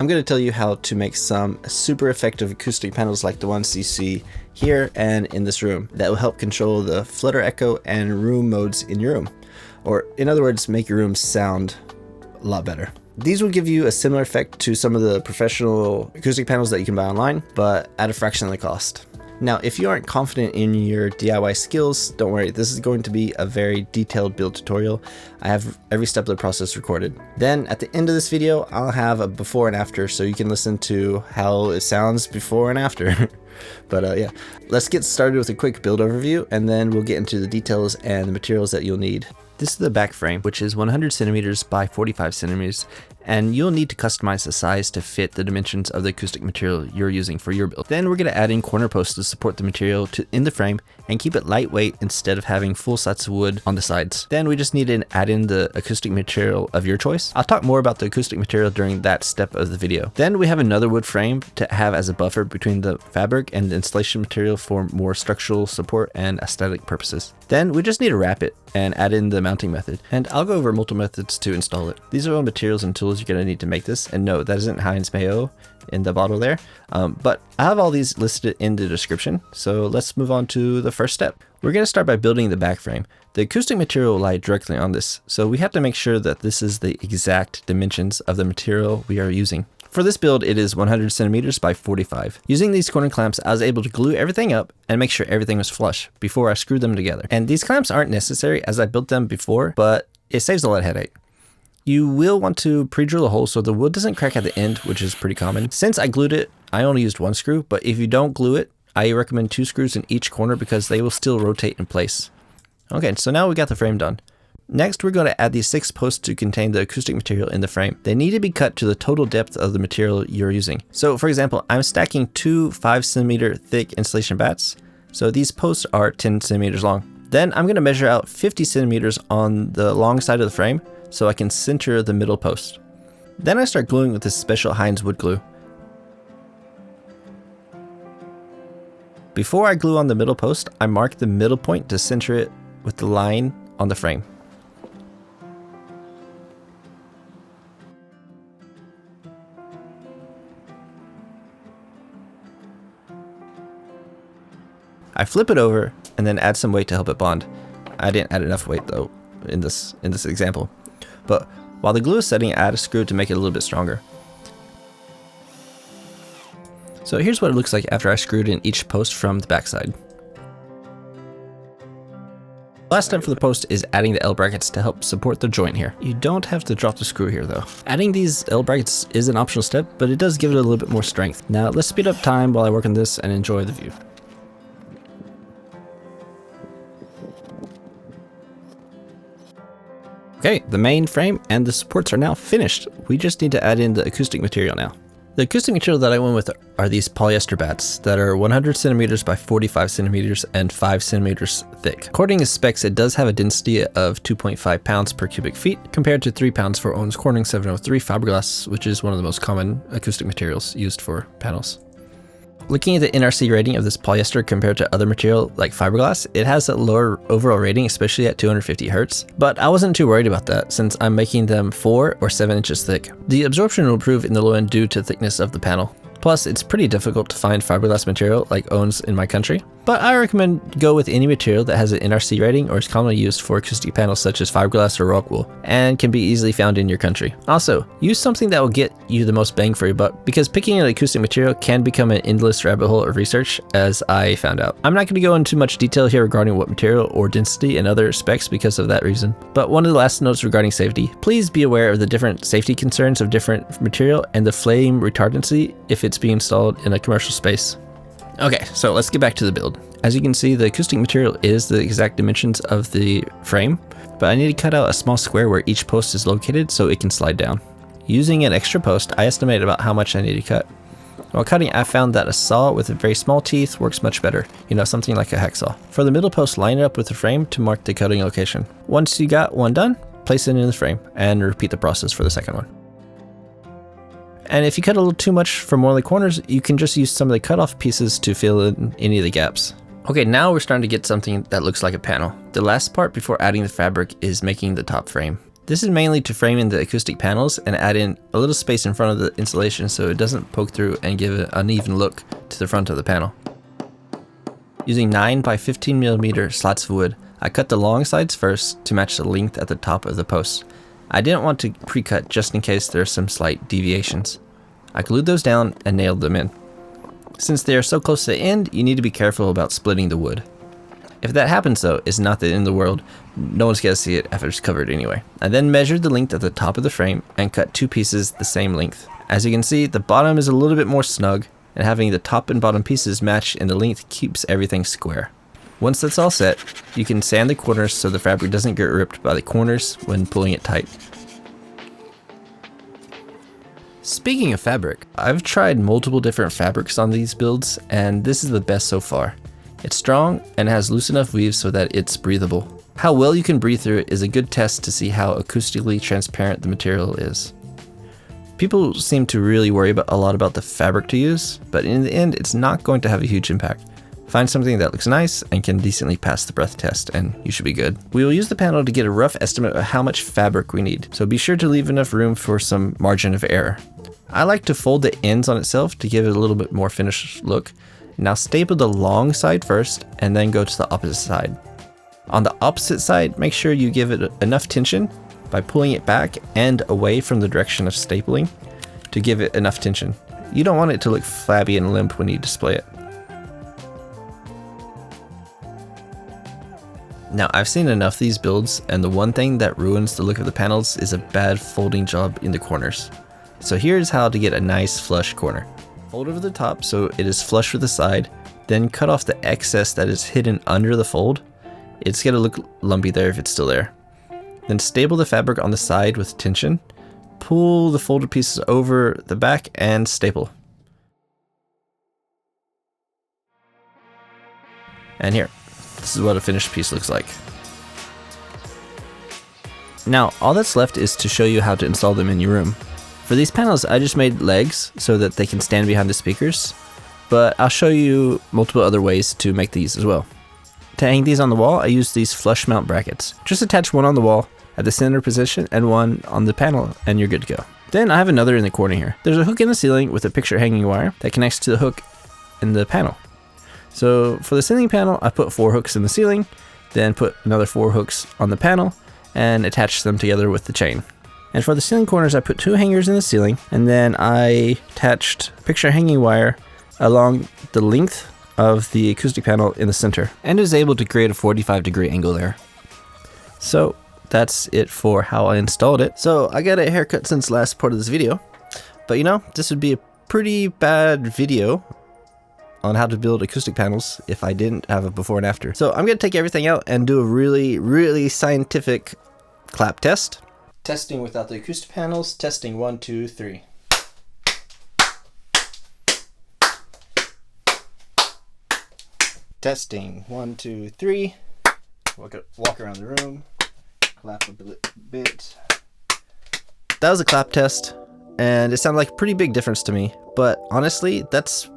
I'm going to tell you how to make some super effective acoustic panels like the ones you see here and in this room that will help control the flutter, echo, and room modes in your room. Or in other words, make your room sound a lot better. These will give you a similar effect to some of the professional acoustic panels that you can buy online, but at a fraction of the cost. Now, if you aren't confident in your DIY skills, don't worry, this is going to be a very detailed build tutorial. I have every step of the process recorded. Then at the end of this video, I'll have a before and after so you can listen to how it sounds before and after. But yeah, let's get started with a quick build overview and then we'll get into the details and the materials that you'll need. This is the back frame, which is 100 centimeters by 45 centimeters, and you'll need to customize the size to fit the dimensions of the acoustic material you're using for your build. Then we're going to add in corner posts to support the material in the frame and keep it lightweight instead of having full sets of wood on the sides. Then we just need to add in the acoustic material of your choice. I'll talk more about the acoustic material during that step of the video. Then we have another wood frame to have as a buffer between the fabric and the installation material for more structural support and aesthetic purposes. Then we just need to wrap it and add in the mounting method, and I'll go over multiple methods to install it. These are all materials and tools you're going to need to make this, and no, that isn't Heinz mayo in the bottle there, but I have all these listed in the description, so let's move on to the first step. We're going to start by building the back frame. The acoustic material will lie directly on this, so we have to make sure that this is the exact dimensions of the material we are using. For this build, it is 100 centimeters by 45. Using these corner clamps, I was able to glue everything up and make sure everything was flush before I screwed them together. And these clamps aren't necessary as I built them before, but it saves a lot of headache. You will want to pre-drill a hole so the wood doesn't crack at the end, which is pretty common. Since I glued it, I only used one screw, but if you don't glue it, I recommend 2 screws in each corner because they will still rotate in place. Okay, so now we got the frame done. Next, we're going to add these 6 posts to contain the acoustic material in the frame. They need to be cut to the total depth of the material you're using. So for example, I'm stacking 2 5-centimeter thick insulation batts. So these posts are 10 centimeters long. Then I'm going to measure out 50 centimeters on the long side of the frame so I can center the middle post. Then I start gluing with this special Heinz wood glue. Before I glue on the middle post, I mark the middle point to center it with the line on the frame. I flip it over and then add some weight to help it bond. I didn't add enough weight though in this example. But while the glue is setting, I add a screw to make it a little bit stronger. So here's what it looks like after I screwed in each post from the backside. Last step for the post is adding the L brackets to help support the joint here. You don't have to drop the screw here though. Adding these L brackets is an optional step, but it does give it a little bit more strength. Now let's speed up time while I work on this and enjoy the view. Okay, the main frame and the supports are now finished. We just need to add in the acoustic material now. The acoustic material that I went with are these polyester bats that are 100 centimeters by 45 centimeters and 5 centimeters thick. According to specs, it does have a density of 2.5 pounds per cubic feet compared to 3 pounds for Owens Corning 703 fiberglass, which is one of the most common acoustic materials used for panels. Looking at the NRC rating of this polyester compared to other material like fiberglass, it has a lower overall rating, especially at 250 Hz. But I wasn't too worried about that since I'm making them 4 or 7 inches thick. The absorption will improve in the low end due to the thickness of the panel. Plus, it's pretty difficult to find fiberglass material like Owens in my country. But I recommend go with any material that has an NRC rating or is commonly used for acoustic panels such as fiberglass or rock wool and can be easily found in your country. Also, use something that will get you the most bang for your buck because picking an acoustic material can become an endless rabbit hole of research, as I found out. I'm not going to go into much detail here regarding what material or density and other specs because of that reason. But one of the last notes regarding safety, please be aware of the different safety concerns of different material and the flame retardancy if it's being installed in a commercial space. Okay, so let's get back to the build. As you can see, the acoustic material is the exact dimensions of the frame, but I need to cut out a small square where each post is located so it can slide down. Using an extra post, I estimated about how much I need to cut. While cutting, I found that a saw with very small teeth works much better, something like a hacksaw. For the middle post, line it up with the frame to mark the cutting location. Once you got one done, place it in the frame and repeat the process for the second one. And if you cut a little too much from one of the corners, you can just use some of the cut off pieces to fill in any of the gaps. Okay, now we're starting to get something that looks like a panel. The last part before adding the fabric is making the top frame. This is mainly to frame in the acoustic panels and add in a little space in front of the insulation so it doesn't poke through and give an uneven look to the front of the panel. Using 9 by 15mm slats of wood, I cut the long sides first to match the length at the top of the posts. I didn't want to pre-cut just in case there are some slight deviations. I glued those down and nailed them in. Since they are so close to the end, you need to be careful about splitting the wood. If that happens though, it's not the end of the world. No one's gonna see it after it's covered anyway. I then measured the length at the top of the frame and cut 2 pieces the same length. As you can see, the bottom is a little bit more snug, and having the top and bottom pieces match in the length keeps everything square. Once that's all set, you can sand the corners so the fabric doesn't get ripped by the corners when pulling it tight. Speaking of fabric, I've tried multiple different fabrics on these builds, and this is the best so far. It's strong and has loose enough weave so that it's breathable. How well you can breathe through it is a good test to see how acoustically transparent the material is. People seem to really worry a lot about the fabric to use, but in the end it's not going to have a huge impact. Find something that looks nice and can decently pass the breath test and you should be good. We will use the panel to get a rough estimate of how much fabric we need, so be sure to leave enough room for some margin of error. I like to fold the ends on itself to give it a little bit more finished look. Now staple the long side first and then go to the opposite side. On the opposite side, make sure you give it enough tension by pulling it back and away from the direction of stapling to give it enough tension. You don't want it to look flabby and limp when you display it. Now I've seen enough of these builds, and the one thing that ruins the look of the panels is a bad folding job in the corners. So here's how to get a nice flush corner. Fold over the top so it is flush with the side, then cut off the excess that is hidden under the fold. It's gonna look lumpy there if it's still there. Then staple the fabric on the side with tension, pull the folded pieces over the back and staple. And here, this is what a finished piece looks like. Now, all that's left is to show you how to install them in your room. For these panels, I just made legs so that they can stand behind the speakers, but I'll show you multiple other ways to make these as well. To hang these on the wall, I use these flush mount brackets. Just attach one on the wall at the center position and one on the panel and you're good to go. Then I have another in the corner here. There's a hook in the ceiling with a picture hanging wire that connects to the hook in the panel. So for the ceiling panel, I put 4 hooks in the ceiling, then put another 4 hooks on the panel and attach them together with the chain. And for the ceiling corners, I put 2 hangers in the ceiling, and then I attached picture hanging wire along the length of the acoustic panel in the center, and is able to create a 45-degree angle there. So that's it for how I installed it. So I got a haircut since last part of this video, but you know, this would be a pretty bad video on how to build acoustic panels if I didn't have a before and after. So I'm gonna take everything out and do a really scientific clap test. Testing without the acoustic panels. Testing 1, 2, 3. Testing 1, 2, 3. Walk around the room. Clap a bit. That was a clap test, and it sounded like a pretty big difference to me. But honestly, that's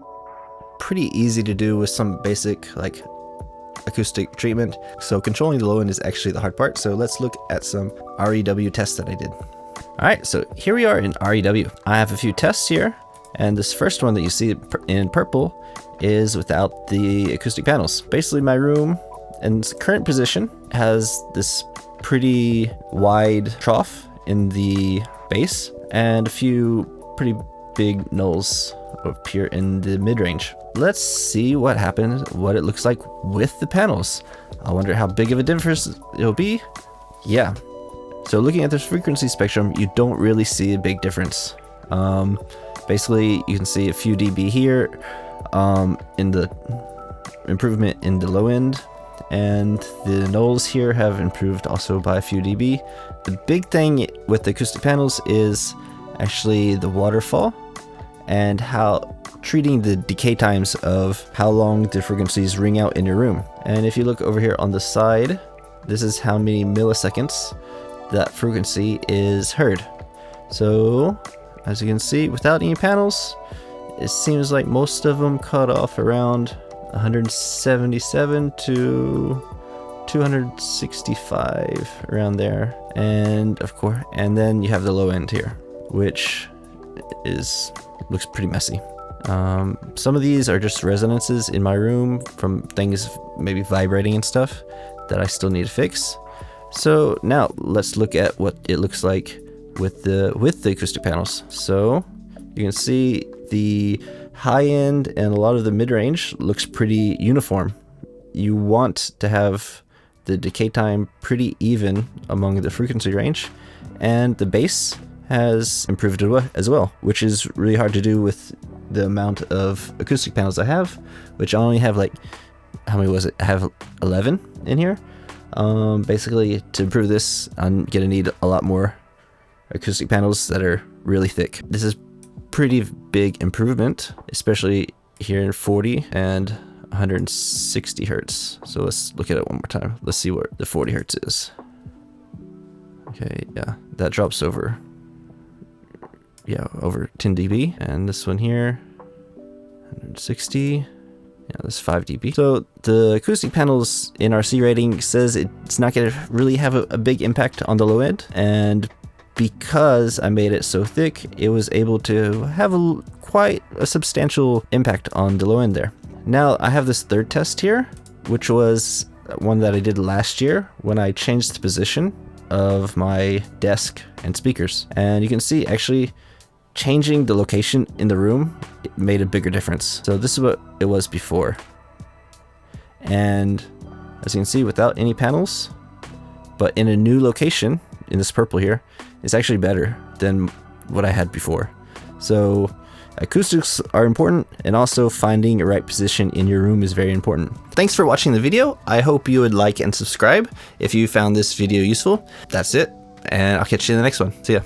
pretty easy to do with some basic like acoustic treatment. So controlling the low end is actually the hard part. So let's look at some REW tests that I did. Alright, so here we are in REW. I have a few tests here, and this first one that you see in purple is without the acoustic panels. Basically my room in its current position has this pretty wide trough in the base and a few pretty big nulls up here in the mid-range. Let's see what happens, what it looks like with the panels. I wonder how big of a difference it'll be. Yeah. So looking at this frequency spectrum, you don't really see a big difference. Basically, you can see a few dB here in the improvement in the low end, and the nulls here have improved also by a few dB. The big thing with the acoustic panels is actually the waterfall and how treating the decay times of how long the frequencies ring out in your room. And if you look over here on the side, this is how many milliseconds that frequency is heard. So as you can see, without any panels, it seems like most of them cut off around 177 to 265 around there. And of course, and then you have the low end here, which looks pretty messy. Some of these are just resonances in my room from things maybe vibrating and stuff that I still need to fix. So now let's look at what it looks like with the acoustic panels. So you can see the high end and a lot of the mid-range looks pretty uniform. You want to have the decay time pretty even among the frequency range, and the bass has improved as well, which is really hard to do with the amount of acoustic panels I have, which I only have like, how many was it? I have 11 in here. Basically, to improve this, I'm gonna need a lot more acoustic panels that are really thick. This is pretty big improvement, especially here in 40 and 160 hertz. So let's look at it one more time. Let's see what the 40 hertz is. Okay, yeah, that drops over, over 10 dB. And this one here, 160. Yeah, that's 5 dB. So the acoustic panels in our C rating says it's not going to really have a big impact on the low end, and because I made it so thick, it was able to have quite a substantial impact on the low end there. Now I have this third test here, which was one that I did last year when I changed the position of my desk and speakers. And you can see actually changing the location in the room, it made a bigger difference. So this is what it was before. And as you can see, without any panels, but in a new location, in this purple here, it's actually better than what I had before. So acoustics are important, and also finding a right position in your room is very important. Thanks for watching the video. I hope you would like and subscribe if you found this video useful. That's it, and I'll catch you in the next one. See ya.